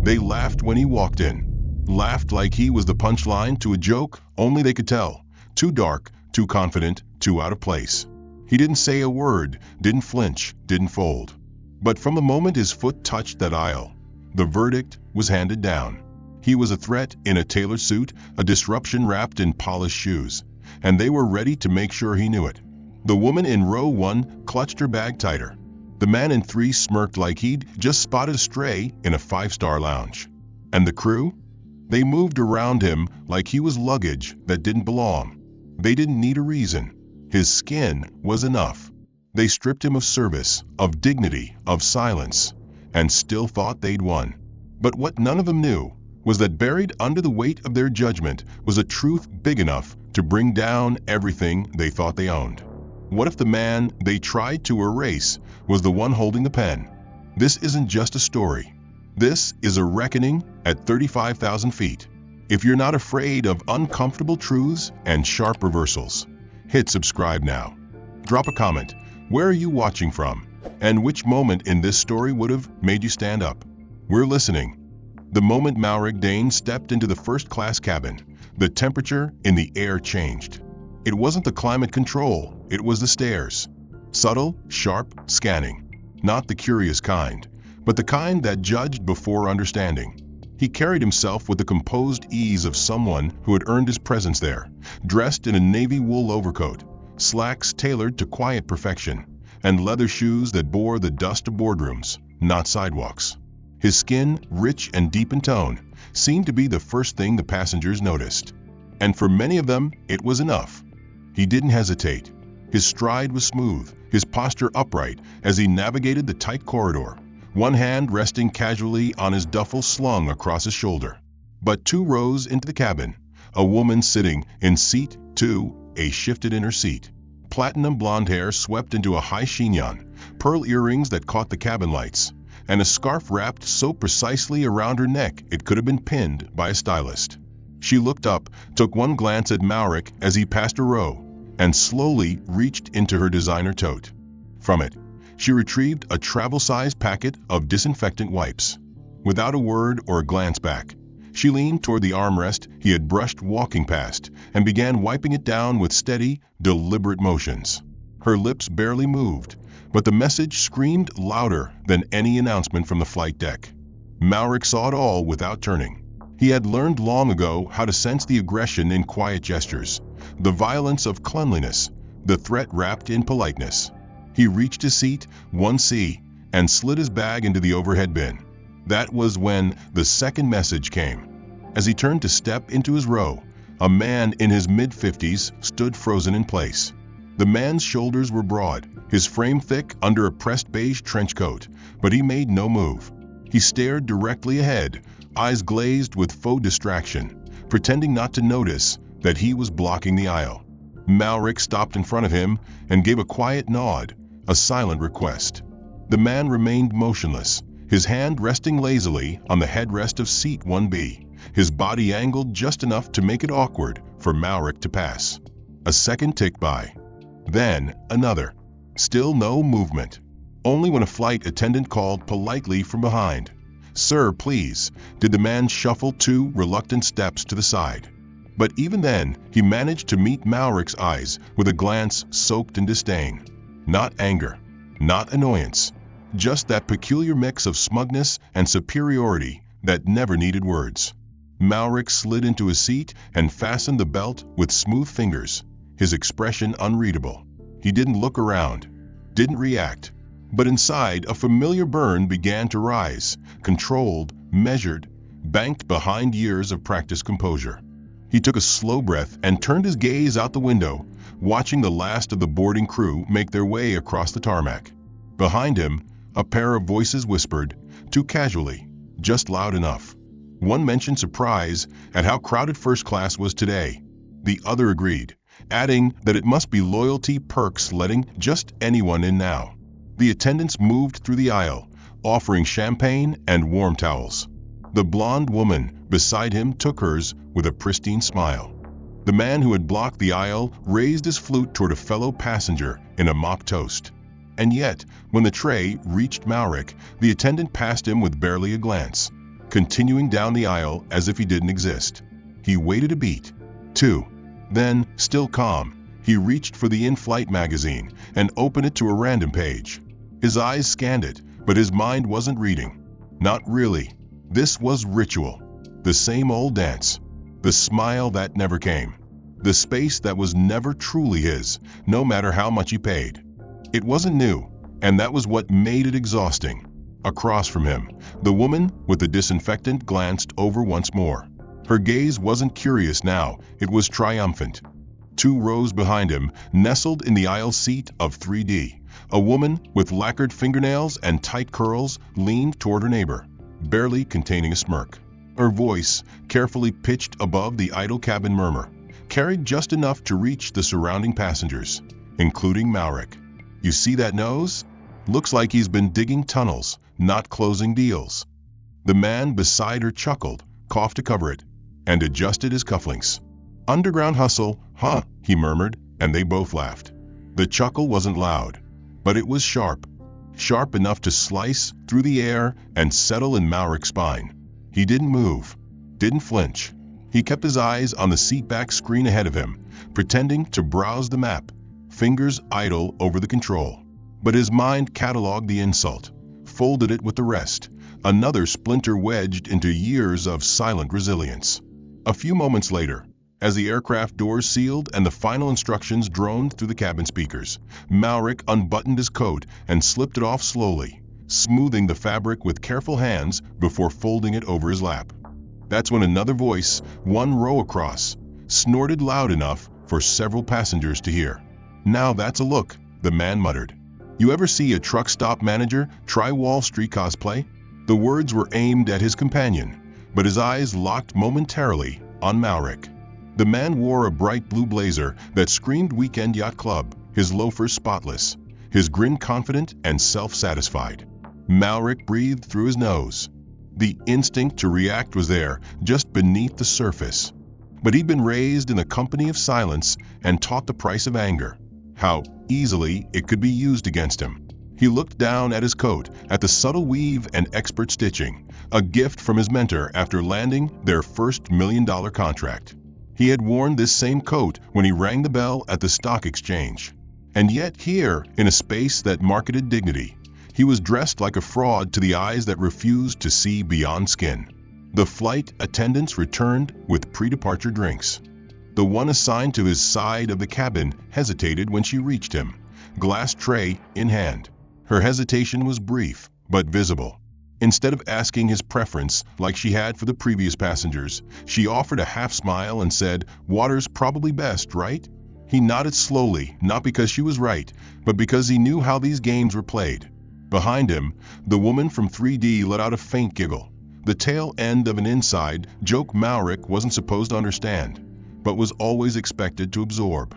They laughed when he walked in. Laughed like he was the punchline to a joke only they could tell. Too dark, too confident, too out of place. He didn't say a word, didn't flinch, didn't fold. But from the moment his foot touched that aisle, the verdict was handed down. He was a threat in a tailored suit, a disruption wrapped in polished shoes, and they were ready to make sure he knew it. The woman in row 1 clutched her bag tighter. The man in 3 smirked like he'd just spotted a stray in a 5-star lounge. And the crew? They moved around him like he was luggage that didn't belong. They didn't need a reason. His skin was enough. They stripped him of service, of dignity, of silence, and still thought they'd won. But what none of them knew was that buried under the weight of their judgment was a truth big enough to bring down everything they thought they owned. What if the man they tried to erase was the one holding the pen? This isn't just a story. This is a reckoning at 35,000 feet. If you're not afraid of uncomfortable truths and sharp reversals, hit subscribe now. Drop a comment. Where are you watching from? And which moment in this story would have made you stand up? We're listening. The moment Maverick Dane stepped into the first-class cabin, the temperature in the air changed. It wasn't the climate control, it was the stares. Subtle, sharp, scanning. Not the curious kind, but the kind that judged before understanding. He carried himself with the composed ease of someone who had earned his presence there, dressed in a navy wool overcoat, slacks tailored to quiet perfection, and leather shoes that bore the dust of boardrooms, not sidewalks. His skin, rich and deep in tone, seemed to be the first thing the passengers noticed. And for many of them, it was enough. He didn't hesitate. His stride was smooth, his posture upright as he navigated the tight corridor, one hand resting casually on his duffel slung across his shoulder. But 2 rows into the cabin, a woman sitting in seat 2A shifted in her seat. Platinum blonde hair swept into a high chignon, pearl earrings that caught the cabin lights, and a scarf wrapped so precisely around her neck it could have been pinned by a stylist. She looked up, took one glance at Maverick as he passed a row, and slowly reached into her designer tote. From it, she retrieved a travel-sized packet of disinfectant wipes. Without a word or a glance back, she leaned toward the armrest he had brushed walking past and began wiping it down with steady, deliberate motions. Her lips barely moved, but the message screamed louder than any announcement from the flight deck. Maverick saw it all without turning. He had learned long ago how to sense the aggression in quiet gestures, the violence of cleanliness, the threat wrapped in politeness. He reached his seat, 1C, and slid his bag into the overhead bin. That was when the second message came. As he turned to step into his row, a man in his mid-50s stood frozen in place. The man's shoulders were broad, his frame thick under a pressed beige trench coat, but he made no move. He stared directly ahead, eyes glazed with faux distraction, pretending not to notice that he was blocking the aisle. Maverick stopped in front of him and gave a quiet nod, a silent request. The man remained motionless, his hand resting lazily on the headrest of seat 1B, his body angled just enough to make it awkward for Maverick to pass. A second ticked by. Then another. Still no movement. Only when a flight attendant called politely from behind. "Sir, please," did the man shuffle 2 reluctant steps to the side. But even then, he managed to meet Maverick's eyes with a glance soaked in disdain. Not anger, not annoyance, just that peculiar mix of smugness and superiority that never needed words. Maverick slid into his seat and fastened the belt with smooth fingers, his expression unreadable. He didn't look around, didn't react. But inside, a familiar burn began to rise, controlled, measured, banked behind years of practiced composure. He took a slow breath and turned his gaze out the window, watching the last of the boarding crew make their way across the tarmac. Behind him, a pair of voices whispered, too casually, just loud enough. One mentioned surprise at how crowded first class was today. The other agreed, adding that it must be loyalty perks letting just anyone in now. The attendants moved through the aisle, offering champagne and warm towels. The blonde woman beside him took hers with a pristine smile. The man who had blocked the aisle raised his flute toward a fellow passenger in a mock toast. And yet, when the tray reached Maverick, the attendant passed him with barely a glance. continuing down the aisle as if he didn't exist. He waited a beat, two. Then, still calm, he reached for the in-flight magazine and opened it to a random page. His eyes scanned it, but his mind wasn't reading. Not really. This was ritual. The same old dance. The smile that never came. The space that was never truly his, no matter how much he paid. It wasn't new, and that was what made it exhausting. Across from him, the woman with the disinfectant glanced over once more. Her gaze wasn't curious now, it was triumphant. 2 rows behind him, nestled in the aisle seat of 3D, a woman with lacquered fingernails and tight curls leaned toward her neighbor, barely containing a smirk. Her voice, carefully pitched above the idle cabin murmur, carried just enough to reach the surrounding passengers, including Maverick. You see that nose? Looks like he's been digging tunnels, not closing deals. The man beside her chuckled, coughed to cover it, and adjusted his cufflinks. Underground hustle, huh? He murmured, and they both laughed. The chuckle wasn't loud, but it was sharp. Sharp enough to slice through the air and settle in Maverick's spine. He didn't move, didn't flinch. He kept his eyes on the seatback screen ahead of him, pretending to browse the map, fingers idle over the control. But his mind cataloged the insult, folded it with the rest, another splinter wedged into years of silent resilience. A few moments later, as the aircraft doors sealed and the final instructions droned through the cabin speakers, Maverick unbuttoned his coat and slipped it off slowly, smoothing the fabric with careful hands before folding it over his lap. That's when another voice, 1 row across, snorted loud enough for several passengers to hear. Now that's a look, the man muttered. You ever see a truck stop manager try Wall Street cosplay? The words were aimed at his companion, but his eyes locked momentarily on Maverick. The man wore a bright blue blazer that screamed Weekend Yacht Club, his loafers spotless, his grin confident and self-satisfied. Maverick breathed through his nose. The instinct to react was there, just beneath the surface. But he'd been raised in the company of silence and taught the price of anger, how easily it could be used against him. He looked down at his coat, at the subtle weave and expert stitching, a gift from his mentor after landing their first $1 million contract. He had worn this same coat when he rang the bell at the stock exchange. And yet here, in a space that marketed dignity, he was dressed like a fraud to the eyes that refused to see beyond skin. The flight attendants returned with pre-departure drinks. The one assigned to his side of the cabin hesitated when she reached him, glass tray in hand. Her hesitation was brief, but visible. Instead of asking his preference like she had for the previous passengers, she offered a half smile and said, "Water's probably best, right?" He nodded slowly, not because she was right, but because he knew how these games were played. Behind him, the woman from 3D let out a faint giggle, the tail end of an inside joke Maverick wasn't supposed to understand, but was always expected to absorb.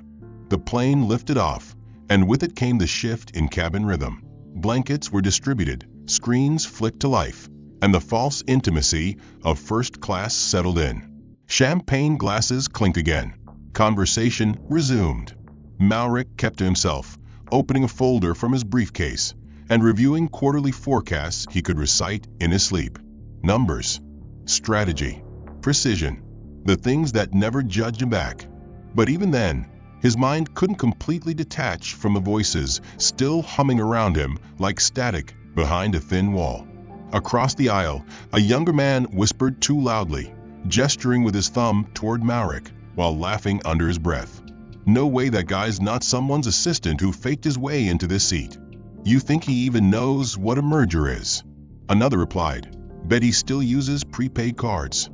The plane lifted off, and with it came the shift in cabin rhythm. Blankets were distributed, screens flicked to life, and the false intimacy of first class settled in. Champagne glasses clinked again. Conversation resumed. Maverick kept to himself, opening a folder from his briefcase and reviewing quarterly forecasts he could recite in his sleep. Numbers, strategy, precision, the things that never judged him back. But even then, his mind couldn't completely detach from the voices still humming around him like static behind a thin wall. Across the aisle, a younger man whispered too loudly, gesturing with his thumb toward Maverick while laughing under his breath. "No way that guy's not someone's assistant who faked his way into this seat. You think he even knows what a merger is?" Another replied, "Bet he still uses prepaid cards."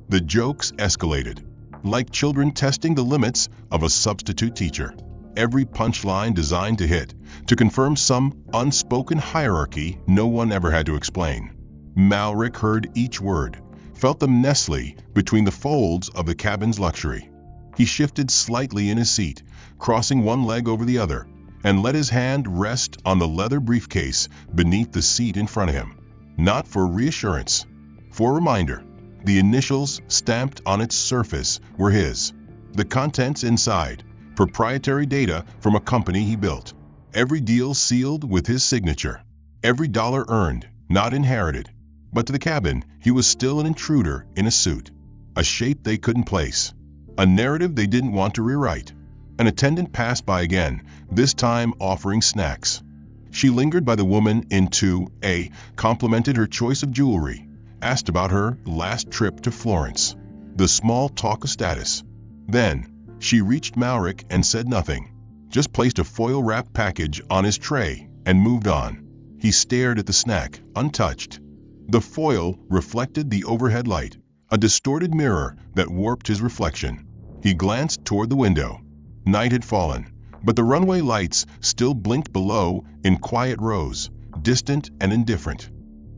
The jokes escalated, like children testing the limits of a substitute teacher. Every punchline designed to hit, to confirm some unspoken hierarchy no one ever had to explain. Maverick heard each word, felt them nestle between the folds of the cabin's luxury. He shifted slightly in his seat, crossing one leg over the other, and let his hand rest on the leather briefcase beneath the seat in front of him. Not for reassurance, for a reminder. The initials stamped on its surface were his. The contents inside, proprietary data from a company he built. Every deal sealed with his signature. Every dollar earned, not inherited. But to the cabin, he was still an intruder in a suit, a shape they couldn't place, a narrative they didn't want to rewrite. An attendant passed by again, this time offering snacks. She lingered by the woman into A, complimented her choice of jewelry, asked about her last trip to Florence. The small talk of status. Then, she reached Malric and said nothing, just placed a foil-wrapped package on his tray and moved on. He stared at the snack, untouched. The foil reflected the overhead light, a distorted mirror that warped his reflection. He glanced toward the window. Night had fallen, but the runway lights still blinked below in quiet rows, distant and indifferent.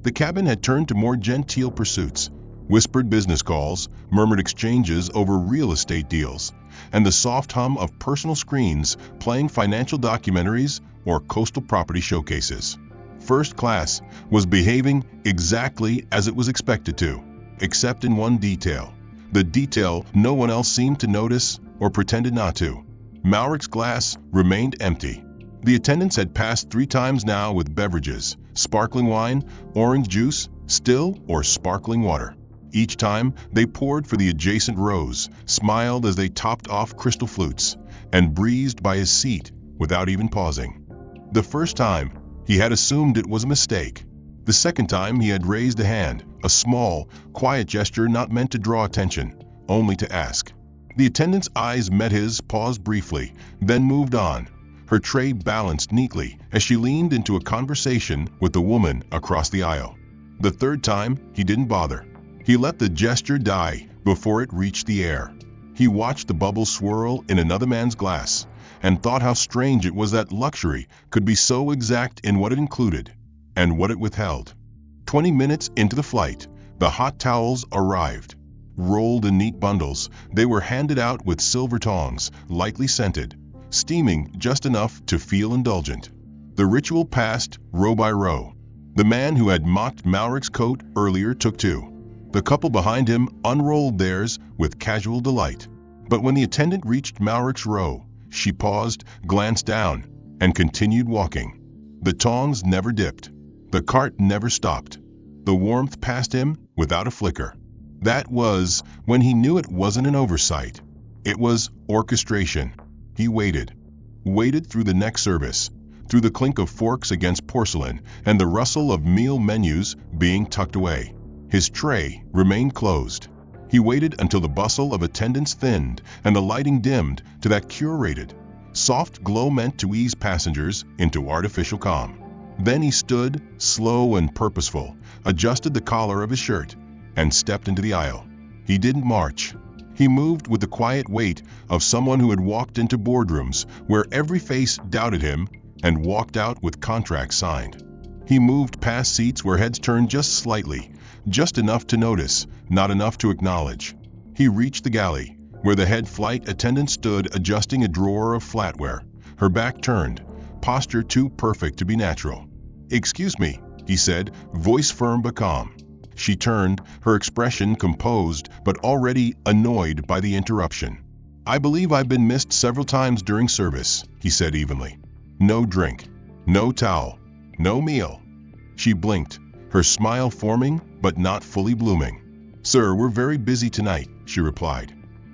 The cabin had turned to more genteel pursuits, whispered business calls, murmured exchanges over real estate deals, and the soft hum of personal screens playing financial documentaries or coastal property showcases. First class was behaving exactly as it was expected to, except in one detail. The detail no one else seemed to notice or pretended not to. Malric's glass remained empty. The attendants had passed 3 times now with beverages, sparkling wine, orange juice, still or sparkling water. Each time, they poured for the adjacent rows, smiled as they topped off crystal flutes, and breezed by his seat without even pausing. The first time, he had assumed it was a mistake. The second time, he had raised a hand, a small, quiet gesture not meant to draw attention, only to ask. The attendant's eyes met his, paused briefly, then moved on. Her tray balanced neatly as she leaned into a conversation with the woman across the aisle. The third time, he didn't bother. He let the gesture die before it reached the air. He watched the bubbles swirl in another man's glass and thought how strange it was that luxury could be so exact in what it included and what it withheld. 20 minutes into the flight, the hot towels arrived. Rolled in neat bundles, they were handed out with silver tongs, lightly scented, steaming just enough to feel indulgent. The ritual passed row by row. The man who had mocked Malric's coat earlier took 2. The couple behind him unrolled theirs with casual delight. But when the attendant reached Malric's row, she paused, glanced down, and continued walking. The tongs never dipped. The cart never stopped. The warmth passed him without a flicker. That was when he knew it wasn't an oversight. It was orchestration. He waited. Waited through the next service, through the clink of forks against porcelain and the rustle of meal menus being tucked away. His tray remained closed. He waited until the bustle of attendants thinned and the lighting dimmed to that curated, soft glow meant to ease passengers into artificial calm. Then he stood, slow and purposeful, adjusted the collar of his shirt, and stepped into the aisle. He didn't march. He moved with the quiet weight of someone who had walked into boardrooms where every face doubted him and walked out with contracts signed. He moved past seats where heads turned just slightly, just enough to notice, not enough to acknowledge. He reached the galley, where the head flight attendant stood adjusting a drawer of flatware, her back turned, posture too perfect to be natural. "Excuse me," he said, voice firm but calm. She turned, her expression composed but already annoyed by the interruption. "I believe I've been missed several times during service," he said evenly. "No drink, no towel, no meal." She blinked, her smile forming but not fully blooming. "Sir, we're very busy tonight," she replied.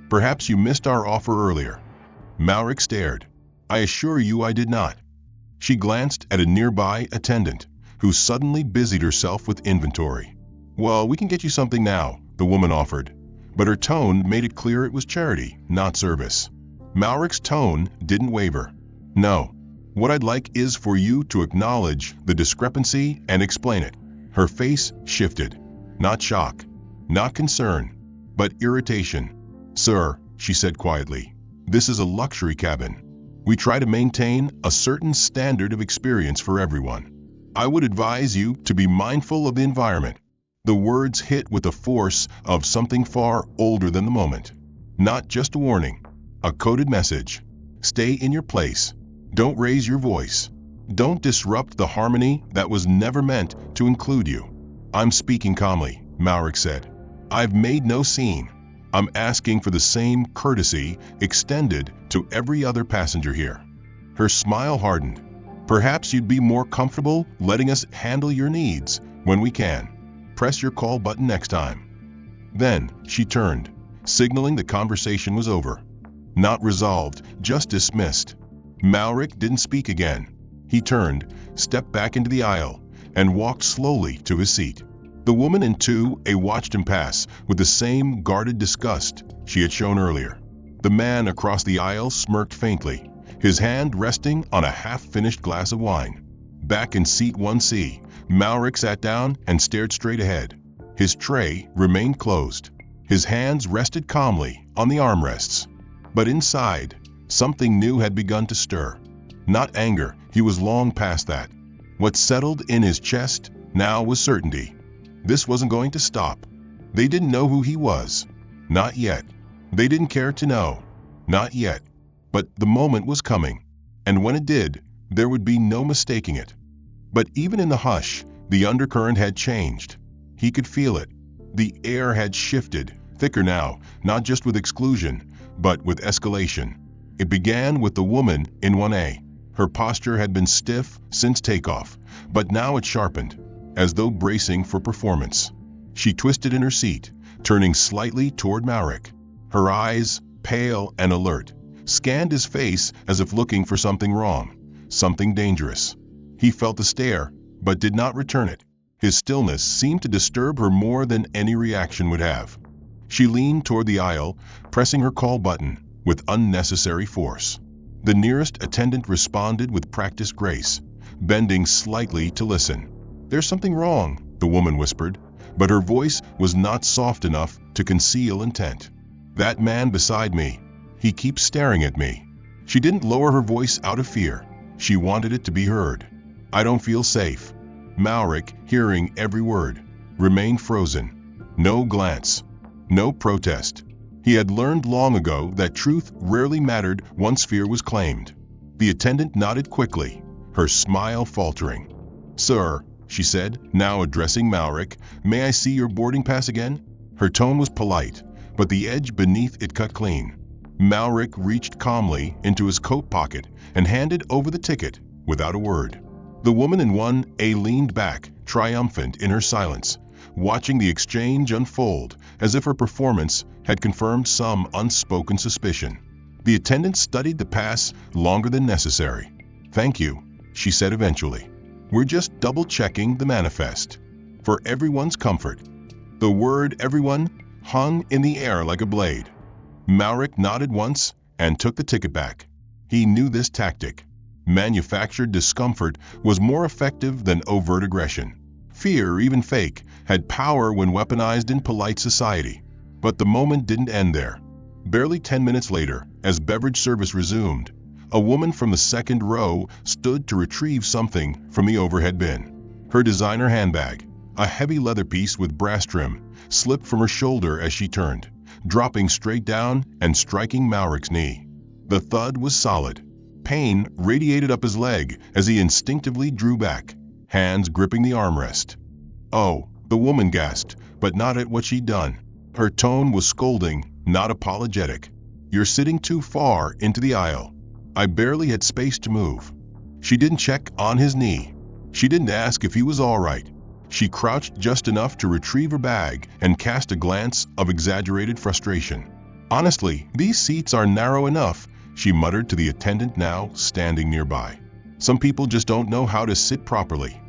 "Perhaps you missed our offer earlier." Malric stared. "I assure you I did not." She glanced at a nearby attendant, who suddenly busied herself with inventory. "Well, we can get you something now," the woman offered, but her tone made it clear it was charity, not service. Malric's tone didn't waver. "No. What I'd like is for you to acknowledge the discrepancy and explain it." Her face shifted. Not shock, not concern, but irritation. "Sir," she said quietly, "this is a luxury cabin. We try to maintain a certain standard of experience for everyone. I would advise you to be mindful of the environment." The words hit with the force of something far older than the moment. Not just a warning, a coded message. Stay in your place. Don't raise your voice. Don't disrupt the harmony that was never meant to include you. "I'm speaking calmly," Malric said. "I've made no scene. I'm asking for the same courtesy extended to every other passenger here." Her smile hardened. "Perhaps you'd be more comfortable letting us handle your needs when we can." Press your call button next time." Then she turned, signaling the conversation was over. Not resolved, just dismissed. Malric didn't speak again. He turned, stepped back into the aisle, and walked slowly to his seat. The woman in 2A watched him pass with the same guarded disgust she had shown earlier. The man across the aisle smirked faintly, his hand resting on a half-finished glass of wine. Back in seat 1C, Malric sat down and stared straight ahead. His tray remained closed. His hands rested calmly on the armrests. But inside, something new had begun to stir. Not anger, he was long past that. What settled in his chest now was certainty. This wasn't going to stop. They didn't know who he was. Not yet. They didn't care to know. Not yet. But the moment was coming. And when it did, there would be no mistaking it. But even in the hush, the undercurrent had changed. He could feel it. The air had shifted, thicker now, not just with exclusion, but with escalation. It began with the woman in 1A. Her posture had been stiff since takeoff, but now it sharpened, as though bracing for performance. She twisted in her seat, turning slightly toward Malric. Her eyes, pale and alert, scanned his face as if looking for something wrong, something dangerous. He felt the stare, but did not return it. His stillness seemed to disturb her more than any reaction would have. She leaned toward the aisle, pressing her call button with unnecessary force. The nearest attendant responded with practiced grace, bending slightly to listen. "There's something wrong," the woman whispered, but her voice was not soft enough to conceal intent. "That man beside me, he keeps staring at me." She didn't lower her voice out of fear. She wanted it to be heard. "I don't feel safe." Malric, hearing every word, remained frozen. No glance. No protest. He had learned long ago that truth rarely mattered once fear was claimed. The attendant nodded quickly, her smile faltering. "Sir," she said, now addressing Malric, "may I see your boarding pass again?" Her tone was polite, but the edge beneath it cut clean. Malric reached calmly into his coat pocket and handed over the ticket without a word. The woman in 1A leaned back, triumphant in her silence, watching the exchange unfold as if her performance had confirmed some unspoken suspicion. The attendant studied the pass longer than necessary. "Thank you," she said eventually. "We're just double-checking the manifest. For everyone's comfort." The word "everyone" hung in the air like a blade. Malric nodded once and took the ticket back. He knew this tactic. Manufactured discomfort was more effective than overt aggression. Fear, even fake, had power when weaponized in polite society. But the moment didn't end there. Barely 10 minutes later, as beverage service resumed, a woman from the second row stood to retrieve something from the overhead bin. Her designer handbag, a heavy leather piece with brass trim, slipped from her shoulder as she turned, dropping straight down and striking Malric's knee. The thud was solid. Pain radiated up his leg as he instinctively drew back, hands gripping the armrest. "Oh," the woman gasped, but not at what she'd done. Her tone was scolding, not apologetic. "You're sitting too far into the aisle. I barely had space to move." She didn't check on his knee. She didn't ask if he was all right. She crouched just enough to retrieve her bag and cast a glance of exaggerated frustration. "Honestly, these seats are narrow enough," she muttered to the attendant now standing nearby. "Some people just don't know how to sit properly."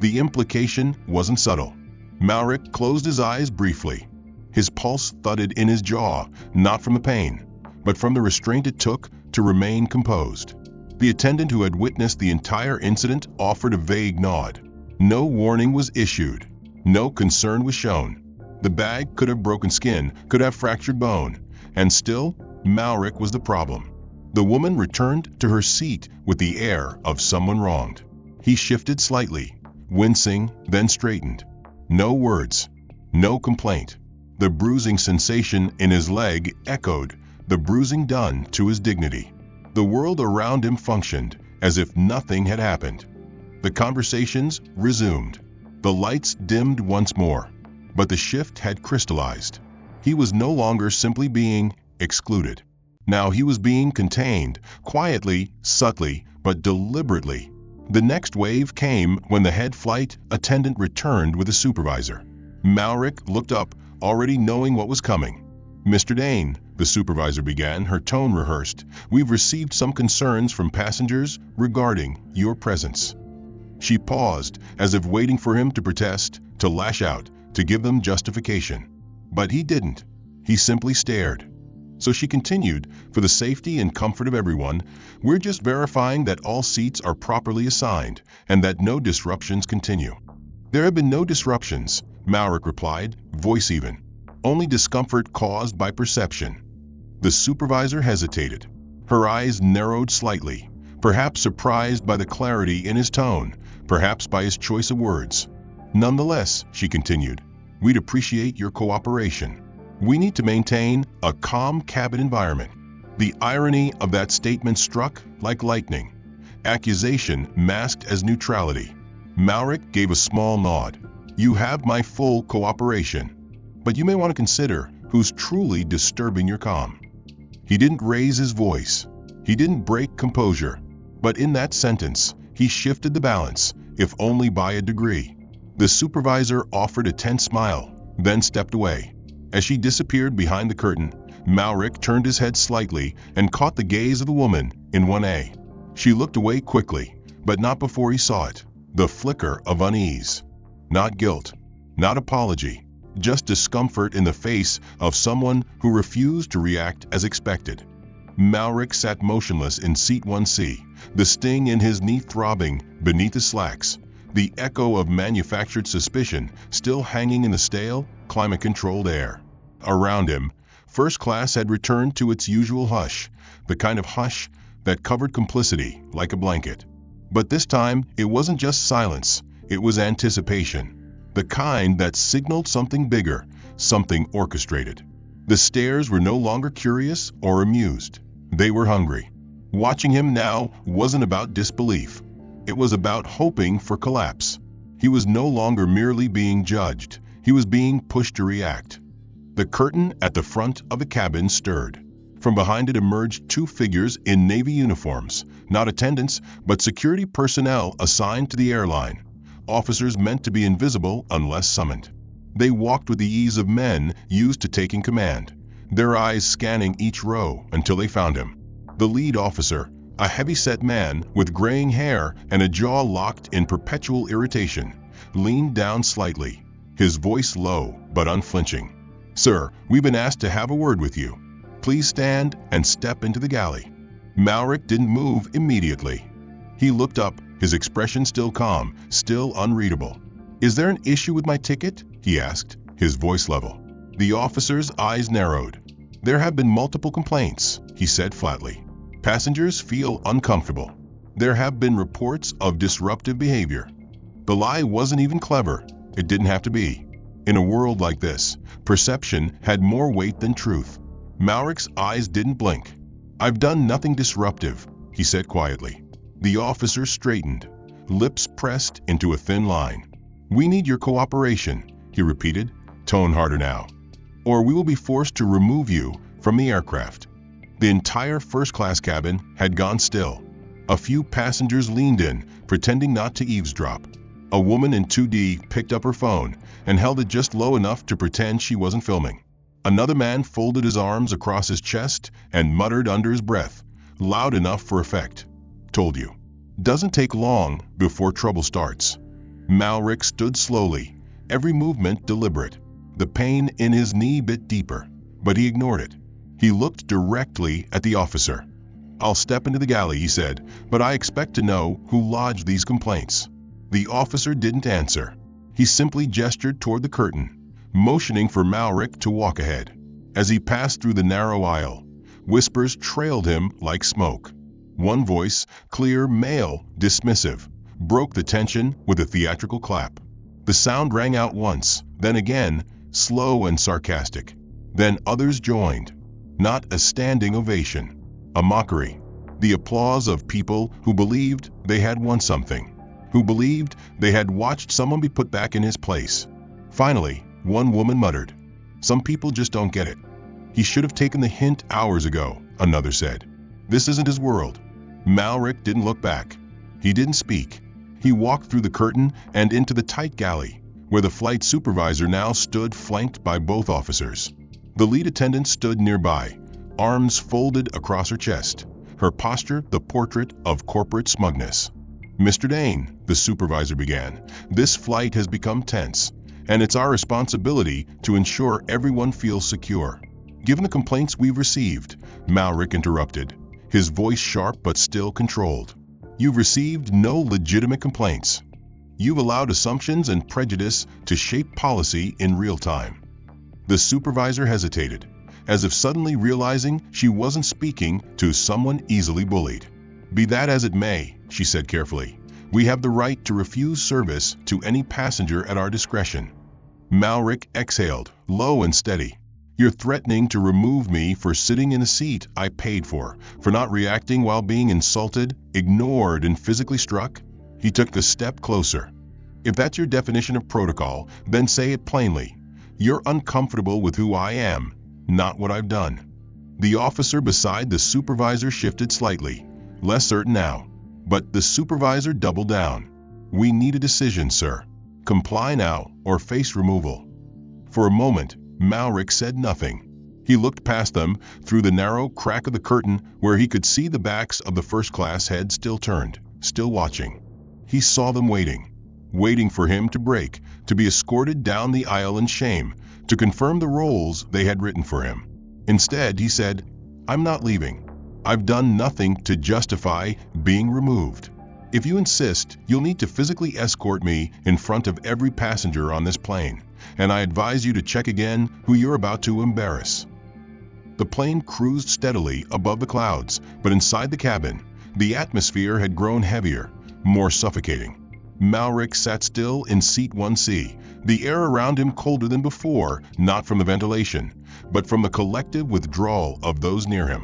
The implication wasn't subtle. Malric closed his eyes briefly. His pulse thudded in his jaw, not from the pain, but from the restraint it took to remain composed. The attendant who had witnessed the entire incident offered a vague nod. No warning was issued. No concern was shown. The bag could have broken skin, could have fractured bone, and still, Malric was the problem. The woman returned to her seat with the air of someone wronged. He shifted slightly, wincing, then straightened. No words. No complaint. The bruising sensation in his leg echoed, the bruising done to his dignity. The world around him functioned as if nothing had happened. The conversations resumed. The lights dimmed once more, but the shift had crystallized. He was no longer simply being excluded. Now he was being contained, quietly, subtly, but deliberately. The next wave came when the head flight attendant returned with a supervisor. Malric looked up, already knowing what was coming. "Mr. Dane," the supervisor began, her tone rehearsed, "we've received some concerns from passengers regarding your presence." She paused, as if waiting for him to protest, to lash out, to give them justification. But he didn't. He simply stared. So she continued, "For the safety and comfort of everyone, we're just verifying that all seats are properly assigned and that no disruptions continue." "There have been no disruptions," Malric replied, voice even. "Only discomfort caused by perception." The supervisor hesitated. Her eyes narrowed slightly, perhaps surprised by the clarity in his tone, perhaps by his choice of words. "Nonetheless," she continued, "we'd appreciate your cooperation. We need to maintain a calm cabin environment." The irony of that statement struck like lightning. Accusation masked as neutrality. Malric gave a small nod. "You have my full cooperation. But you may want to consider who's truly disturbing your calm." He didn't raise his voice. He didn't break composure. But in that sentence, he shifted the balance, if only by a degree. The supervisor offered a tense smile, then stepped away. As she disappeared behind the curtain, Malric turned his head slightly and caught the gaze of the woman in 1A. She looked away quickly, but not before he saw it. The flicker of unease. Not guilt, not apology, just discomfort in the face of someone who refused to react as expected. Malric sat motionless in seat 1C, the sting in his knee throbbing beneath his slacks, the echo of manufactured suspicion still hanging in the stale, climate-controlled air. Around him, first class had returned to its usual hush, the kind of hush that covered complicity like a blanket. But this time, it wasn't just silence, it was anticipation. The kind that signaled something bigger, something orchestrated. The stares were no longer curious or amused. They were hungry. Watching him now wasn't about disbelief. It was about hoping for collapse. He was no longer merely being judged. He was being pushed to react. The curtain at the front of the cabin stirred. From behind it emerged two figures in Navy uniforms, not attendants, but security personnel assigned to the airline. Officers meant to be invisible unless summoned. They walked with the ease of men used to taking command, their eyes scanning each row until they found him. The lead officer, a heavy-set man with graying hair and a jaw locked in perpetual irritation, leaned down slightly, his voice low but unflinching. "Sir, we've been asked to have a word with you. Please stand and step into the galley." Malric didn't move immediately. He looked up, his expression still calm, still unreadable. "Is there an issue with my ticket?" he asked, his voice level. The officer's eyes narrowed. "There have been multiple complaints," he said flatly. "Passengers feel uncomfortable. There have been reports of disruptive behavior." The lie wasn't even clever. It didn't have to be. In a world like this, perception had more weight than truth. Malric's eyes didn't blink. "I've done nothing disruptive," he said quietly. The officer straightened, lips pressed into a thin line. "We need your cooperation," he repeated, tone harder now, "or we will be forced to remove you from the aircraft." The entire first-class cabin had gone still. A few passengers leaned in, pretending not to eavesdrop. A woman in 2D picked up her phone and held it just low enough to pretend she wasn't filming. Another man folded his arms across his chest and muttered under his breath, loud enough for effect. "Told you. Doesn't take long before trouble starts." Malric stood slowly, every movement deliberate. The pain in his knee bit deeper, but he ignored it. He looked directly at the officer. "I'll step into the galley," he said, "but I expect to know who lodged these complaints." The officer didn't answer. He simply gestured toward the curtain, motioning for Malric to walk ahead. As he passed through the narrow aisle, whispers trailed him like smoke. One voice, clear, male, dismissive, broke the tension with a theatrical clap. The sound rang out once, then again, slow and sarcastic. Then others joined. Not a standing ovation, a mockery. The applause of people who believed they had won something, who believed they had watched someone be put back in his place. Finally, one woman muttered, "Some people just don't get it." "He should have taken the hint hours ago," another said. "This isn't his world." Malric didn't look back. He didn't speak. He walked through the curtain and into the tight galley, where the flight supervisor now stood flanked by both officers. The lead attendant stood nearby, arms folded across her chest, her posture the portrait of corporate smugness. "Mr. Dane," the supervisor began, "this flight has become tense, and it's our responsibility to ensure everyone feels secure." "Given the complaints we've received," Malrick interrupted, his voice sharp but still controlled. "You've received no legitimate complaints. You've allowed assumptions and prejudice to shape policy in real time." The supervisor hesitated, as if suddenly realizing she wasn't speaking to someone easily bullied. "Be that as it may," she said carefully, "we have the right to refuse service to any passenger at our discretion." Malrick exhaled, low and steady. "You're threatening to remove me for sitting in a seat I paid for not reacting while being insulted, ignored, and physically struck?" He took a step closer. "If that's your definition of protocol, then say it plainly. You're uncomfortable with who I am, not what I've done." The officer beside the supervisor shifted slightly, less certain now. But the supervisor doubled down. "We need a decision, sir. Comply now or face removal." For a moment, Malrick said nothing. He looked past them through the narrow crack of the curtain where he could see the backs of the first-class heads still turned, still watching. He saw them waiting for him to break, to be escorted down the aisle in shame, to confirm the roles they had written for him. Instead, he said, "I'm not leaving. I've done nothing to justify being removed. If you insist, you'll need to physically escort me in front of every passenger on this plane, and I advise you to check again who you're about to embarrass." The plane cruised steadily above the clouds, but inside the cabin, the atmosphere had grown heavier, more suffocating. Malrick sat still in seat 1C, the air around him colder than before, not from the ventilation, but from the collective withdrawal of those near him.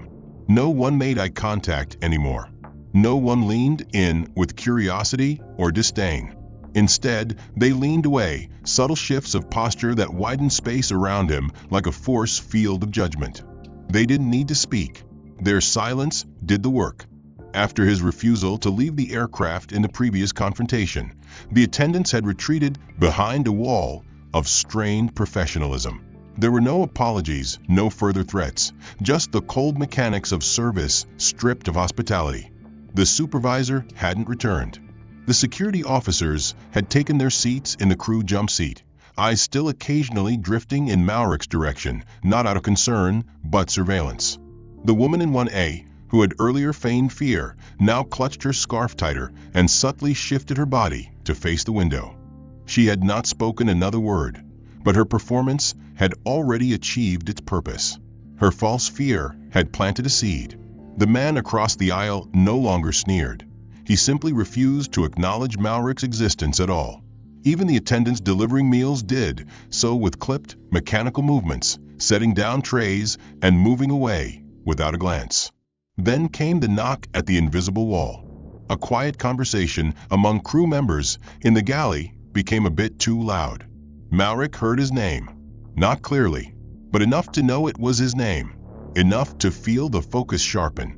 No one made eye contact anymore. No one leaned in with curiosity or disdain. Instead, they leaned away, subtle shifts of posture that widened space around him like a force field of judgment. They didn't need to speak. Their silence did the work. After his refusal to leave the aircraft in the previous confrontation, the attendants had retreated behind a wall of strained professionalism. There were no apologies, no further threats, just the cold mechanics of service stripped of hospitality. The supervisor hadn't returned. The security officers had taken their seats in the crew jump seat, eyes still occasionally drifting in Malrick's direction, not out of concern, but surveillance. The woman in 1A, who had earlier feigned fear, now clutched her scarf tighter and subtly shifted her body to face the window. She had not spoken another word, but her performance had already achieved its purpose. Her false fear had planted a seed. The man across the aisle no longer sneered. He simply refused to acknowledge Malrick's existence at all. Even the attendants delivering meals did so with clipped, mechanical movements, setting down trays and moving away without a glance. Then came the knock at the invisible wall. A quiet conversation among crew members in the galley became a bit too loud. Malrick heard his name, not clearly, but enough to know it was his name, enough to feel the focus sharpen.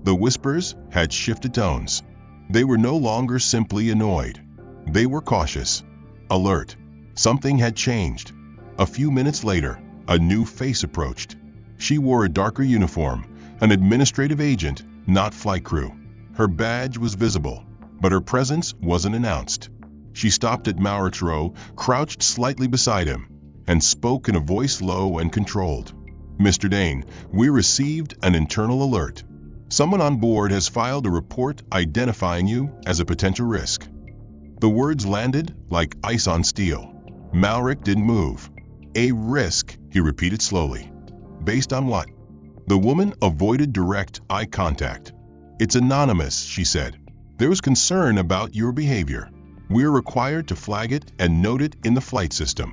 The whispers had shifted tones. They were no longer simply annoyed. They were cautious, alert. Something had changed. A few minutes later, a new face approached. She wore a darker uniform, an administrative agent, not flight crew. Her badge was visible, but her presence wasn't announced. She stopped at Malrick's row, crouched slightly beside him, and spoke in a voice low and controlled. "Mr. Dane, we received an internal alert. Someone on board has filed a report identifying you as a potential risk." The words landed like ice on steel. Malrick didn't move. "A risk," he repeated slowly. "Based on what?" The woman avoided direct eye contact. "It's anonymous," she said. "There was concern about your behavior. We're required to flag it and note it in the flight system."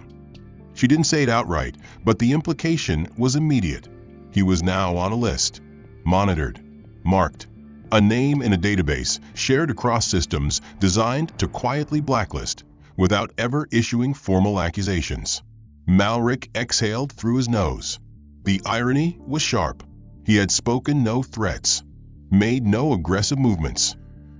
She didn't say it outright, but the implication was immediate. He was now on a list, monitored, marked, a name in a database shared across systems designed to quietly blacklist without ever issuing formal accusations. Malrick exhaled through his nose. The irony was sharp. He had spoken no threats, made no aggressive movements.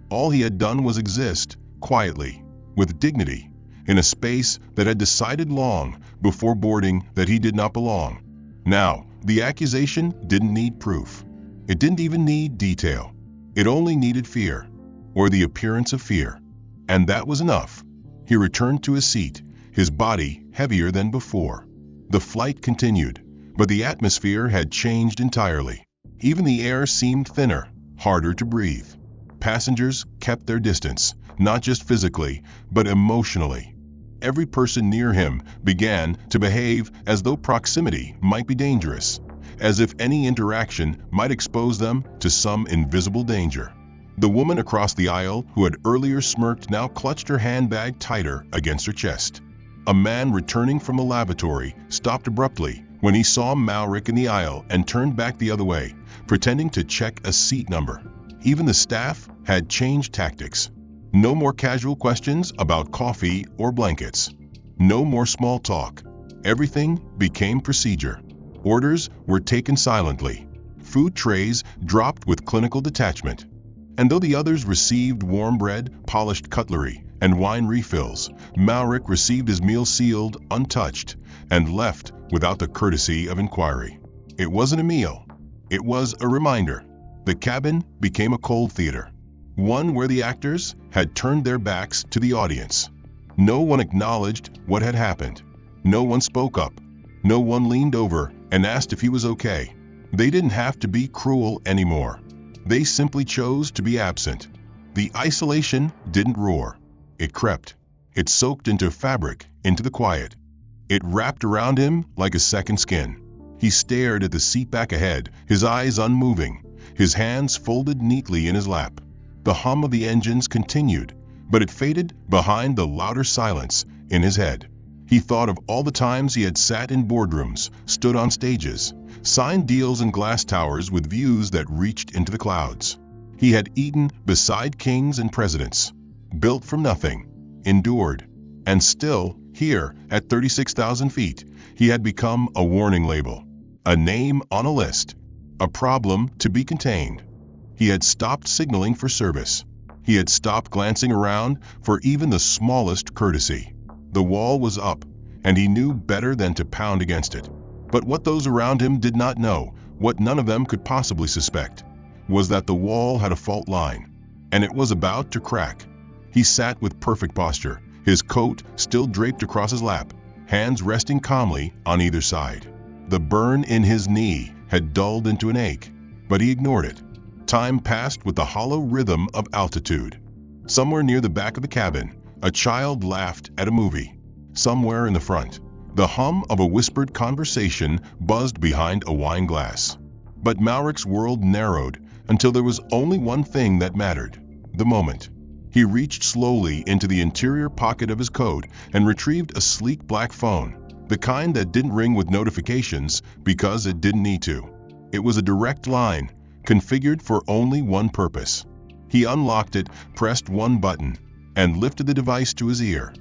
All he had done was exist, quietly, with dignity, in a space that had decided long before boarding that he did not belong. Now, the accusation didn't need proof. It didn't even need detail. It only needed fear, or the appearance of fear. And that was enough. He returned to his seat, his body heavier than before. The flight continued, but the atmosphere had changed entirely. Even the air seemed thinner, harder to breathe. Passengers kept their distance, not just physically, but emotionally. Every person near him began to behave as though proximity might be dangerous, as if any interaction might expose them to some invisible danger. The woman across the aisle, who had earlier smirked, now clutched her handbag tighter against her chest. A man returning from a lavatory stopped abruptly when he saw Malric in the aisle and turned back the other way, pretending to check a seat number. Even the staff had changed tactics. No more casual questions about coffee or blankets. No more small talk. Everything became procedure. Orders were taken silently. Food trays dropped with clinical detachment. And though the others received warm bread, polished cutlery, and wine refills, Malric received his meal sealed, untouched, and left without the courtesy of inquiry. It wasn't a meal. It was a reminder. The cabin became a cold theater, one where the actors had turned their backs to the audience. No one acknowledged what had happened. No one spoke up. No one leaned over and asked if he was okay. They didn't have to be cruel anymore. They simply chose to be absent. The isolation didn't roar. It crept. It soaked into fabric, into the quiet. It wrapped around him like a second skin. He stared at the seat back ahead, his eyes unmoving, his hands folded neatly in his lap. The hum of the engines continued, but it faded behind the louder silence in his head. He thought of all the times he had sat in boardrooms, stood on stages, signed deals in glass towers with views that reached into the clouds. He had eaten beside kings and presidents, built from nothing, endured, and still, here, at 36,000 feet, he had become a warning label, a name on a list, a problem to be contained. He had stopped signaling for service. He had stopped glancing around for even the smallest courtesy. The wall was up, and he knew better than to pound against it. But what those around him did not know, what none of them could possibly suspect, was that the wall had a fault line, and it was about to crack. He sat with perfect posture, his coat still draped across his lap, hands resting calmly on either side. The burn in his knee had dulled into an ache, but he ignored it. Time passed with the hollow rhythm of altitude. Somewhere near the back of the cabin, a child laughed at a movie. Somewhere in the front, the hum of a whispered conversation buzzed behind a wine glass. But Malric's world narrowed until there was only one thing that mattered: the moment. He reached slowly into the interior pocket of his coat and retrieved a sleek black phone, the kind that didn't ring with notifications because it didn't need to. It was a direct line, configured for only one purpose. He unlocked it, pressed one button, and lifted the device to his ear.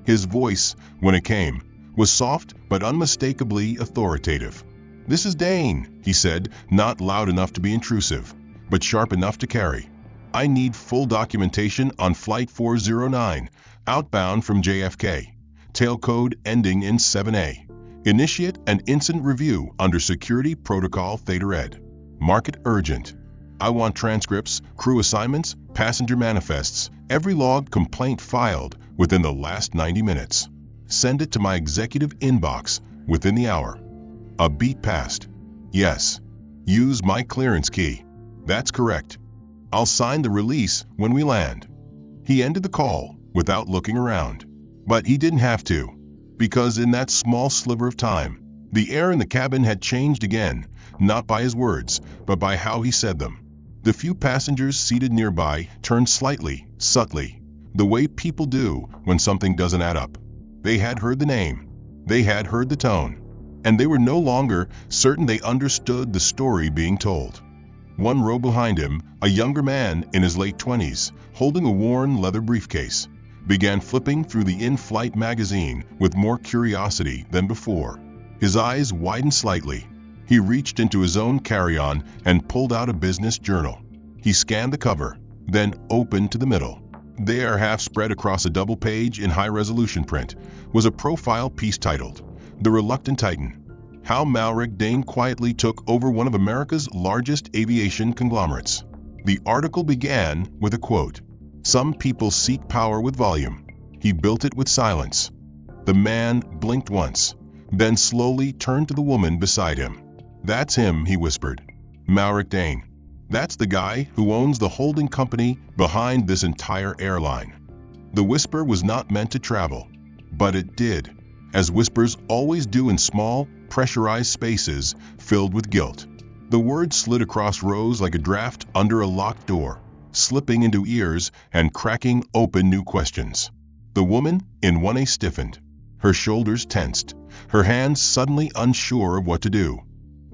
His voice, when it came, was soft but unmistakably authoritative. "This is Dane," he said, not loud enough to be intrusive, but sharp enough to carry. "I need full documentation on Flight 409, outbound from JFK. Tail code ending in 7A. Initiate an incident review under Security Protocol Theta Red. Mark it urgent. I want transcripts, crew assignments, passenger manifests, every logged complaint filed within the last 90 minutes. Send it to my executive inbox within the hour." A beat passed. "Yes. Use my clearance key." "That's correct. I'll sign the release when we land." He ended the call without looking around. But he didn't have to, because in that small sliver of time, the air in the cabin had changed again, not by his words, but by how he said them. The few passengers seated nearby turned slightly, subtly, the way people do when something doesn't add up. They had heard the name. They had heard the tone. And they were no longer certain they understood the story being told. One row behind him, a younger man in his late 20s, holding a worn leather briefcase, began flipping through the in-flight magazine with more curiosity than before. His eyes widened slightly. He reached into his own carry-on and pulled out a business journal. He scanned the cover, then opened to the middle. There, half spread across a double page in high-resolution print, was a profile piece titled, "The Reluctant Titan: How Malric Dane Quietly Took Over One of America's Largest Aviation Conglomerates." The article began with a quote, "Some people seek power with volume. He built it with silence." The man blinked once, then slowly turned to the woman beside him. "That's him," he whispered. "Malric Dane. That's the guy who owns the holding company behind this entire airline." The whisper was not meant to travel, but it did, as whispers always do in small, pressurized spaces filled with guilt. The words slid across rows like a draft under a locked door, slipping into ears and cracking open new questions. The woman in 1A stiffened. Her shoulders tensed, her hands suddenly unsure of what to do.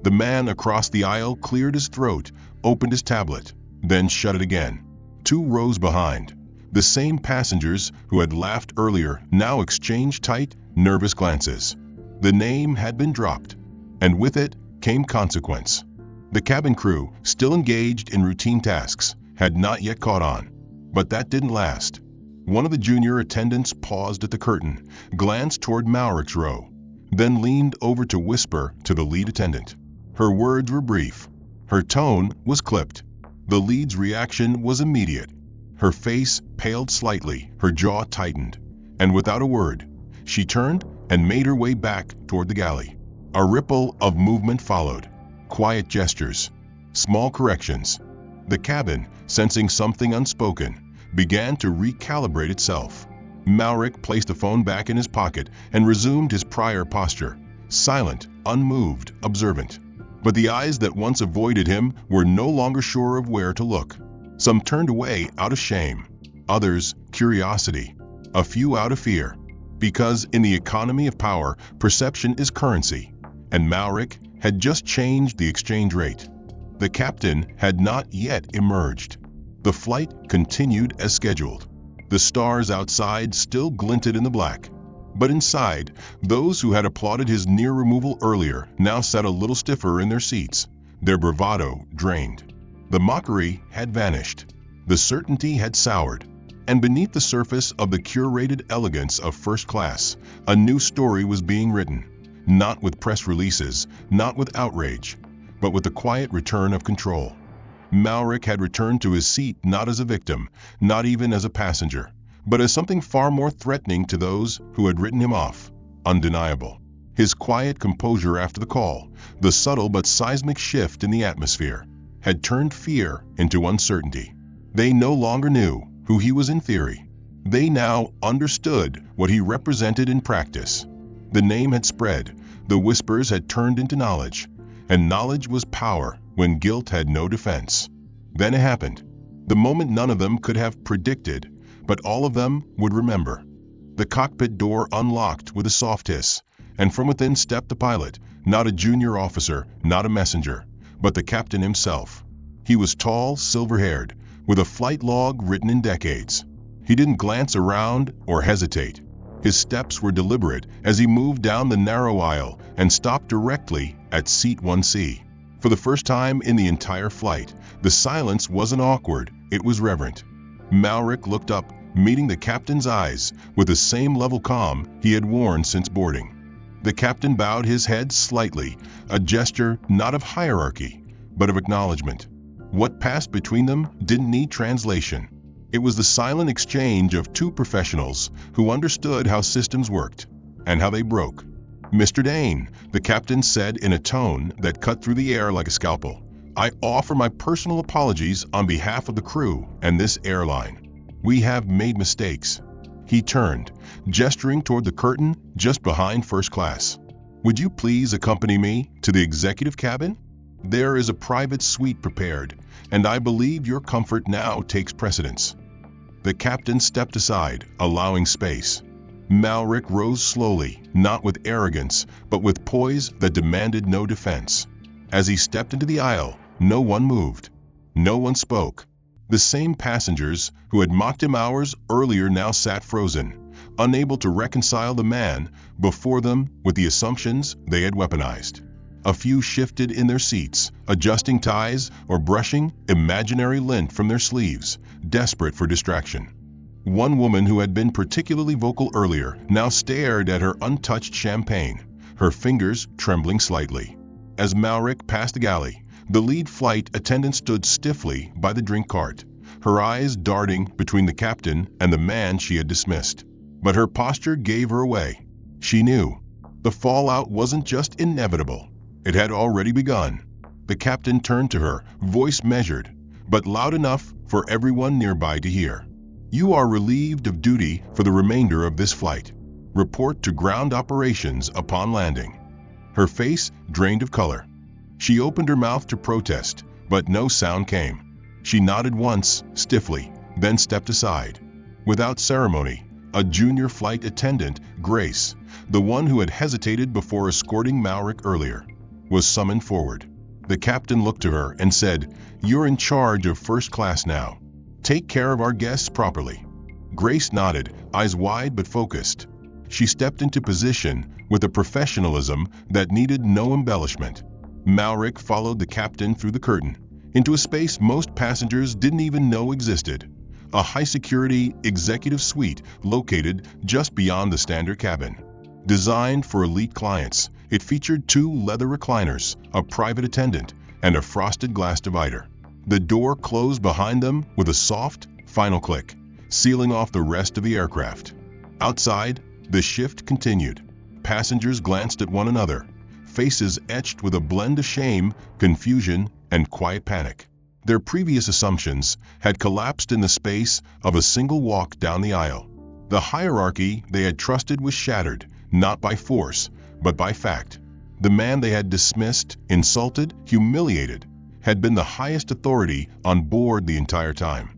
The man across the aisle cleared his throat, opened his tablet, then shut it again. 2 rows behind, the same passengers who had laughed earlier now exchanged tight, nervous glances. The name had been dropped, and with it came consequence. The cabin crew, still engaged in routine tasks, had not yet caught on. But that didn't last. One of the junior attendants paused at the curtain, glanced toward Malric's row, then leaned over to whisper to the lead attendant. Her words were brief. Her tone was clipped. The lead's reaction was immediate. Her face paled slightly, her jaw tightened, and without a word, she turned and made her way back toward the galley. A ripple of movement followed. Quiet gestures, small corrections. The cabin, sensing something unspoken, began to recalibrate itself. Malric placed the phone back in his pocket and resumed his prior posture, silent, unmoved, observant. But the eyes that once avoided him were no longer sure of where to look. Some turned away out of shame, others curiosity, a few out of fear. Because in the economy of power, perception is currency, and Malric had just changed the exchange rate. The captain had not yet emerged. The flight continued as scheduled. The stars outside still glinted in the black. But inside, those who had applauded his near removal earlier now sat a little stiffer in their seats, their bravado drained. The mockery had vanished. The certainty had soured. And beneath the surface of the curated elegance of first class, a new story was being written, not with press releases, not with outrage, but with the quiet return of control. Malric had returned to his seat not as a victim, not even as a passenger, but as something far more threatening to those who had written him off, undeniable. His quiet composure after the call, the subtle but seismic shift in the atmosphere, had turned fear into uncertainty. They no longer knew who he was in theory. They now understood what he represented in practice. The name had spread, the whispers had turned into knowledge, and knowledge was power when guilt had no defense. Then it happened, the moment none of them could have predicted, but all of them would remember. The cockpit door unlocked with a soft hiss, and from within stepped the pilot, not a junior officer, not a messenger, but the captain himself. He was tall, silver-haired, with a flight log written in decades. He didn't glance around or hesitate. His steps were deliberate as he moved down the narrow aisle and stopped directly at seat 1C. For the first time in the entire flight, the silence wasn't awkward, it was reverent. Malric looked up, meeting the captain's eyes with the same level calm he had worn since boarding. The captain bowed his head slightly, a gesture not of hierarchy, but of acknowledgement. What passed between them didn't need translation. It was the silent exchange of 2 professionals who understood how systems worked and how they broke. "Mr. Dane," the captain said in a tone that cut through the air like a scalpel, "I offer my personal apologies on behalf of the crew and this airline. We have made mistakes." He turned, gesturing toward the curtain just behind first class. "Would you please accompany me to the executive cabin? There is a private suite prepared, and I believe your comfort now takes precedence." The captain stepped aside, allowing space. Malric rose slowly, not with arrogance, but with poise that demanded no defense. As he stepped into the aisle, no one moved. No one spoke. The same passengers who had mocked him hours earlier now sat frozen, unable to reconcile the man before them with the assumptions they had weaponized. A few shifted in their seats, adjusting ties or brushing imaginary lint from their sleeves, desperate for distraction. One woman who had been particularly vocal earlier now stared at her untouched champagne, her fingers trembling slightly. As Malric passed the galley, the lead flight attendant stood stiffly by the drink cart, her eyes darting between the captain and the man she had dismissed. But her posture gave her away. She knew. The fallout wasn't just inevitable. It had already begun. The captain turned to her, voice measured, but loud enough for everyone nearby to hear. "You are relieved of duty for the remainder of this flight. Report to ground operations upon landing." Her face drained of color. She opened her mouth to protest, but no sound came. She nodded once, stiffly, then stepped aside. Without ceremony, a junior flight attendant, Grace, the one who had hesitated before escorting Malric earlier, was summoned forward. The captain looked to her and said, "You're in charge of first class now. Take care of our guests properly." Grace nodded, eyes wide but focused. She stepped into position with a professionalism that needed no embellishment. Malric followed the captain through the curtain, into a space most passengers didn't even know existed. A high-security executive suite located just beyond the standard cabin. Designed for elite clients, it featured 2 leather recliners, a private attendant, and a frosted glass divider. The door closed behind them with a soft, final click, sealing off the rest of the aircraft. Outside, the shift continued. Passengers glanced at one another, faces etched with a blend of shame, confusion, and quiet panic. Their previous assumptions had collapsed in the space of a single walk down the aisle. The hierarchy they had trusted was shattered, not by force, but by fact. The man they had dismissed, insulted, humiliated, had been the highest authority on board the entire time.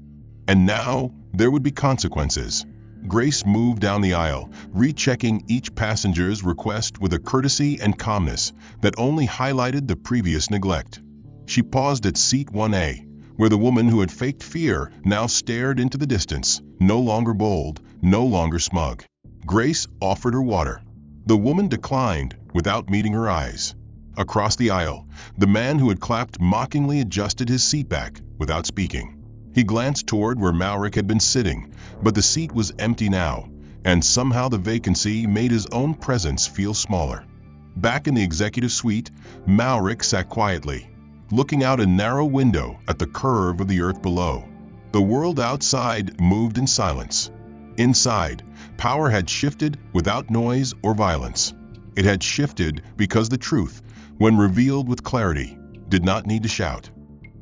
And now, there would be consequences. Grace moved down the aisle, rechecking each passenger's request with a courtesy and calmness that only highlighted the previous neglect. She paused at seat 1A, where the woman who had faked fear now stared into the distance, no longer bold, no longer smug. Grace offered her water. The woman declined without meeting her eyes. Across the aisle, the man who had clapped mockingly adjusted his seat back without speaking. He glanced toward where Malric had been sitting, but the seat was empty now, and somehow the vacancy made his own presence feel smaller. Back in the executive suite, Malric sat quietly, looking out a narrow window at the curve of the earth below. The world outside moved in silence. Inside, power had shifted without noise or violence. It had shifted because the truth, when revealed with clarity, did not need to shout.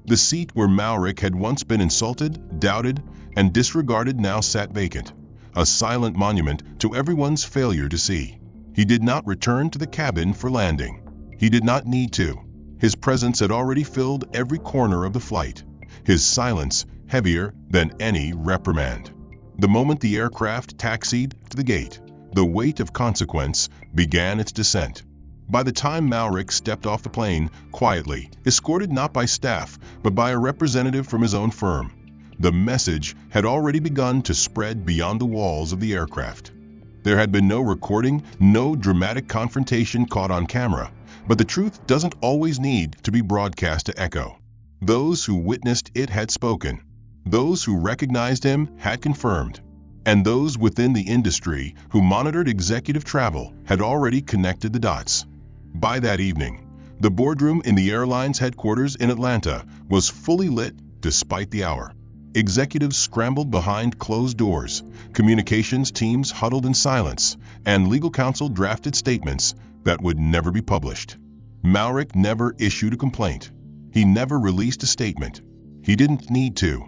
The seat where Malric had once been insulted, doubted, and disregarded now sat vacant, a silent monument to everyone's failure to see. He did not return to the cabin for landing. He did not need to. His presence had already filled every corner of the flight, his silence heavier than any reprimand. The moment the aircraft taxied to the gate, the weight of consequence began its descent. By the time Malric stepped off the plane, quietly, escorted not by staff, but by a representative from his own firm, the message had already begun to spread beyond the walls of the aircraft. There had been no recording, no dramatic confrontation caught on camera, but the truth doesn't always need to be broadcast to echo. Those who witnessed it had spoken. Those who recognized him had confirmed. And those within the industry who monitored executive travel had already connected the dots. By that evening, the boardroom in the airline's headquarters in Atlanta was fully lit despite the hour. Executives scrambled behind closed doors, communications teams huddled in silence, and legal counsel drafted statements that would never be published. Malric never issued a complaint. He never released a statement. He didn't need to.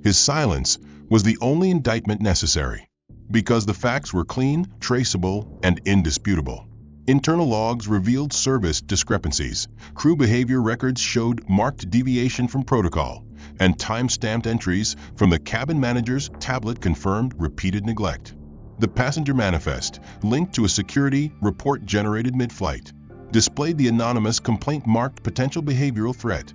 His silence was the only indictment necessary, because the facts were clean, traceable, and indisputable. Internal logs revealed service discrepancies, crew behavior records showed marked deviation from protocol, and time-stamped entries from the cabin manager's tablet confirmed repeated neglect. The passenger manifest, linked to a security report generated mid-flight, displayed the anonymous complaint-marked potential behavioral threat,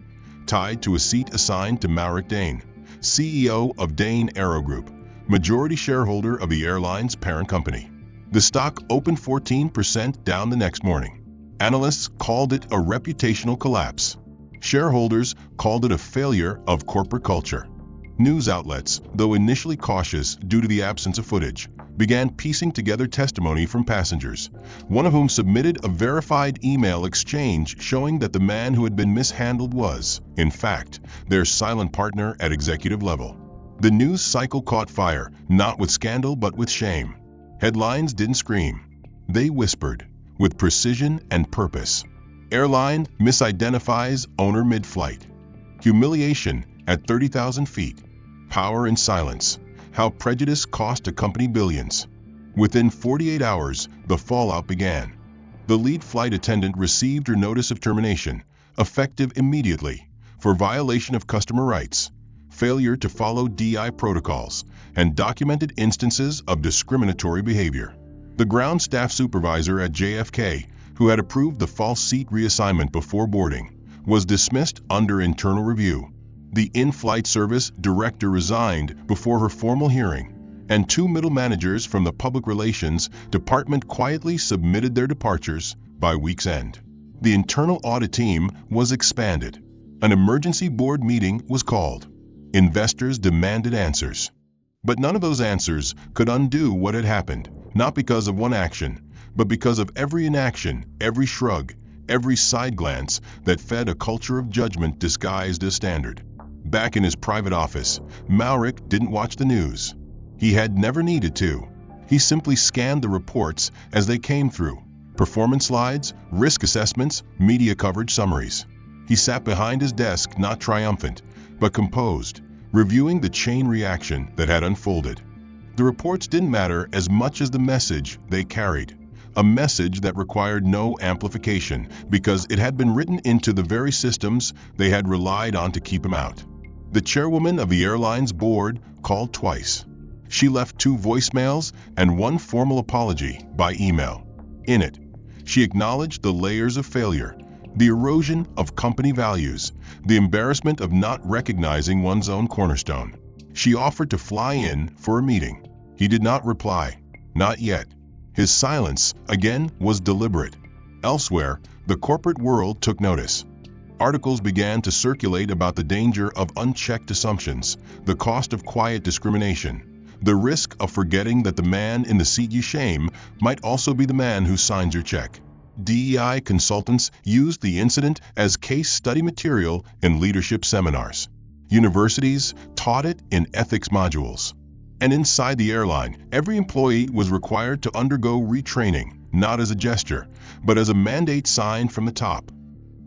tied to a seat assigned to Malric Dane, CEO of Dane Aero Group, majority shareholder of the airline's parent company. The stock opened 14% down the next morning. Analysts called it a reputational collapse. Shareholders called it a failure of corporate culture. News outlets, though initially cautious due to the absence of footage, began piecing together testimony from passengers, one of whom submitted a verified email exchange showing that the man who had been mishandled was, in fact, their silent partner at executive level. The news cycle caught fire, not with scandal but with shame. Headlines didn't scream. They whispered, with precision and purpose. Airline misidentifies owner mid-flight. Humiliation at 30,000 feet. Power in silence. How prejudice cost a company billions. Within 48 hours, the fallout began. The lead flight attendant received her notice of termination, effective immediately, for violation of customer rights, failure to follow DI protocols, and documented instances of discriminatory behavior. The ground staff supervisor at JFK, who had approved the false seat reassignment before boarding, was dismissed under internal review. The in-flight service director resigned before her formal hearing, and 2 middle managers from the public relations department quietly submitted their departures by week's end. The internal audit team was expanded. An emergency board meeting was called. Investors demanded answers. But none of those answers could undo what had happened, not because of one action, but because of every inaction, every shrug, every side glance that fed a culture of judgment disguised as standard. Back in his private office, Maurik didn't watch the news. He had never needed to. He simply scanned the reports as they came through. Performance slides, risk assessments, media coverage summaries. He sat behind his desk not triumphant, but composed, reviewing the chain reaction that had unfolded. The reports didn't matter as much as the message they carried. A message that required no amplification because it had been written into the very systems they had relied on to keep him out. The chairwoman of the airline's board called twice. She left 2 voicemails and 1 formal apology by email. In it, she acknowledged the layers of failure, the erosion of company values, the embarrassment of not recognizing one's own cornerstone. She offered to fly in for a meeting. He did not reply. Not yet. His silence, again, was deliberate. Elsewhere, the corporate world took notice. Articles began to circulate about the danger of unchecked assumptions, the cost of quiet discrimination, the risk of forgetting that the man in the seat you shame might also be the man who signs your check. DEI consultants used the incident as case study material in leadership seminars. Universities taught it in ethics modules. And inside the airline, every employee was required to undergo retraining, not as a gesture, but as a mandate sign from the top.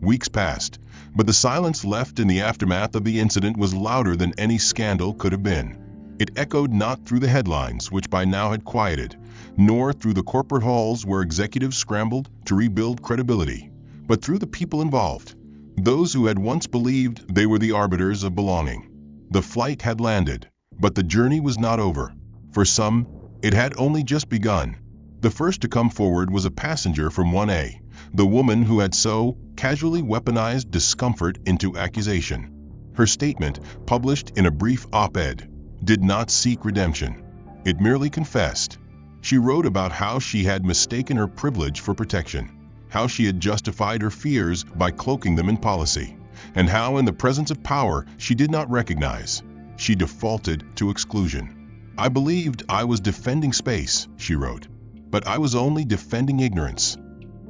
Weeks passed, but the silence left in the aftermath of the incident was louder than any scandal could have been. It echoed not through the headlines, which by now had quieted, nor through the corporate halls where executives scrambled to rebuild credibility, but through the people involved, those who had once believed they were the arbiters of belonging. The flight had landed, but the journey was not over. For some, it had only just begun. The first to come forward was a passenger from 1A, the woman who had so casually weaponized discomfort into accusation. Her statement, published in a brief op-ed, did not seek redemption. It merely confessed. She wrote about how she had mistaken her privilege for protection, how she had justified her fears by cloaking them in policy, and how in the presence of power she did not recognize. She defaulted to exclusion. I believed I was defending space, she wrote, but I was only defending ignorance.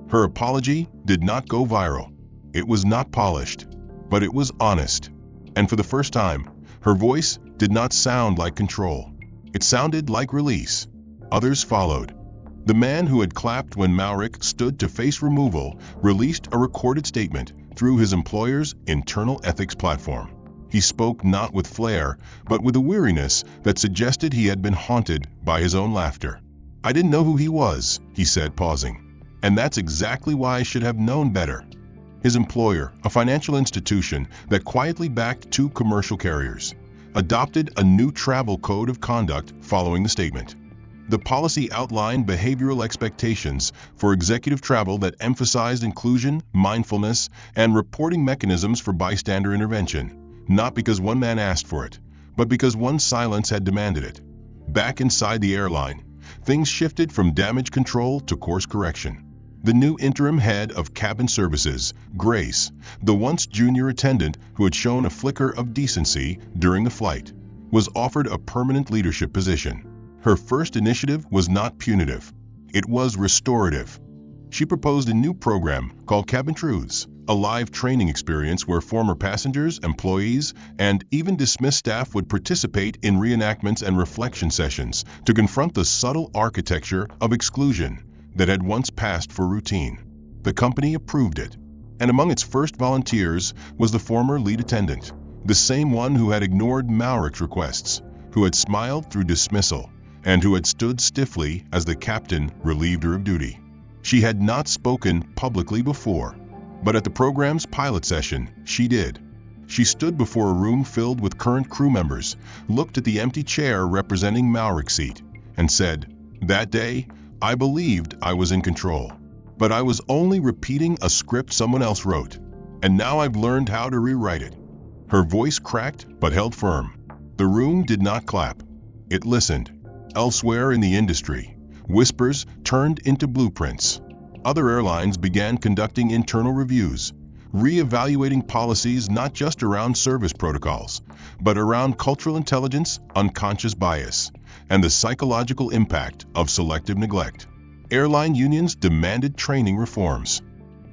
Her apology did not go viral. It was not polished, but it was honest. And for the first time, her voice did not sound like control. It sounded like release. Others followed. The man who had clapped when Maurik stood to face removal released a recorded statement through his employer's internal ethics platform. He spoke not with flair, but with a weariness that suggested he had been haunted by his own laughter. I didn't know who he was, he said, pausing. And that's exactly why I should have known better. His employer, a financial institution that quietly backed 2 commercial carriers, adopted a new travel code of conduct following the statement. The policy outlined behavioral expectations for executive travel that emphasized inclusion, mindfulness, and reporting mechanisms for bystander intervention, not because one man asked for it, but because one's silence had demanded it. Back inside the airline, things shifted from damage control to course correction. The new interim head of cabin services, Grace, the once junior attendant who had shown a flicker of decency during the flight, was offered a permanent leadership position. Her first initiative was not punitive. It was restorative. She proposed a new program called Cabin Truths, a live training experience where former passengers, employees, and even dismissed staff would participate in reenactments and reflection sessions to confront the subtle architecture of exclusion that had once passed for routine. The company approved it, and among its first volunteers was the former lead attendant, the same one who had ignored Malrich's requests, who had smiled through dismissal, and who had stood stiffly as the captain relieved her of duty. She had not spoken publicly before, but at the program's pilot session, she did. She stood before a room filled with current crew members, looked at the empty chair representing Malrich's seat, and said, "That day, I believed I was in control, but I was only repeating a script someone else wrote, and now I've learned how to rewrite it." Her voice cracked but held firm. The room did not clap. It listened. Elsewhere in the industry, whispers turned into blueprints. Other airlines began conducting internal reviews, re-evaluating policies not just around service protocols, but around cultural intelligence, unconscious bias, and the psychological impact of selective neglect. Airline unions demanded training reforms.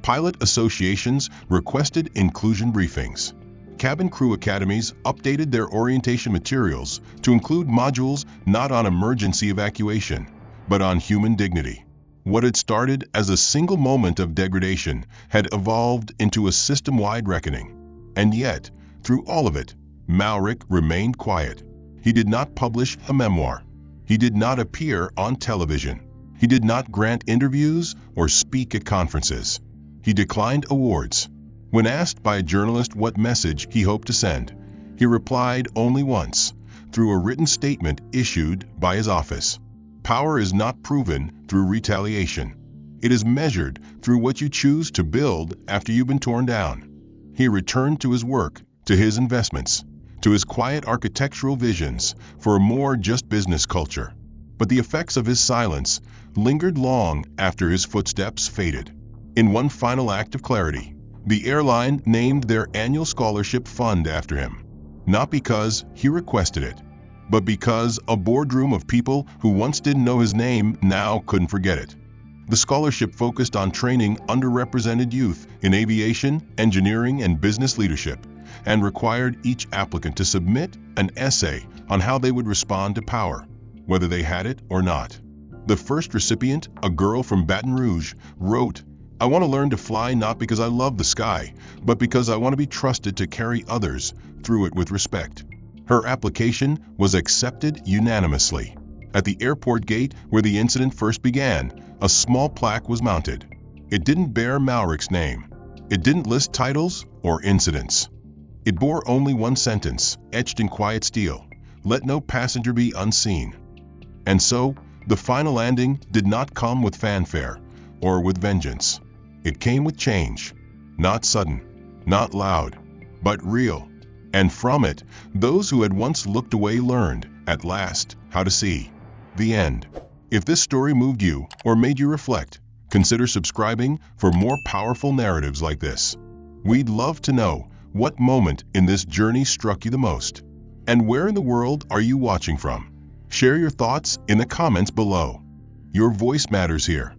Pilot associations requested inclusion briefings. Cabin crew academies updated their orientation materials to include modules not on emergency evacuation, but on human dignity. What had started as a single moment of degradation had evolved into a system-wide reckoning. And yet, through all of it, Malrich remained quiet. He did not publish a memoir. He did not appear on television. He did not grant interviews or speak at conferences. He declined awards. When asked by a journalist what message he hoped to send, he replied only once, through a written statement issued by his office. Power is not proven through retaliation. It is measured through what you choose to build after you've been torn down. He returned to his work, to his investments, to his quiet architectural visions for a more just business culture. But the effects of his silence lingered long after his footsteps faded. In one final act of clarity, the airline named their annual scholarship fund after him, not because he requested it, but because a boardroom of people who once didn't know his name now couldn't forget it. The scholarship focused on training underrepresented youth in aviation, engineering, and business leadership, and required each applicant to submit an essay on how they would respond to power, whether they had it or not. The first recipient, a girl from Baton Rouge, wrote, "I want to learn to fly not because I love the sky, but because I want to be trusted to carry others through it with respect." Her application was accepted unanimously. At the airport gate where the incident first began, a small plaque was mounted. It didn't bear Malrich's name. It didn't list titles or incidents. It bore only one sentence, etched in quiet steel: "Let no passenger be unseen." And so, the final landing did not come with fanfare or with vengeance. It came with change. Not sudden, not loud, but real. And from it, those who had once looked away learned, at last, how to see. The end. If this story moved you or made you reflect, consider subscribing for more powerful narratives like this. We'd love to know what moment in this journey struck you the most. And where in the world are you watching from? Share your thoughts in the comments below. Your voice matters here.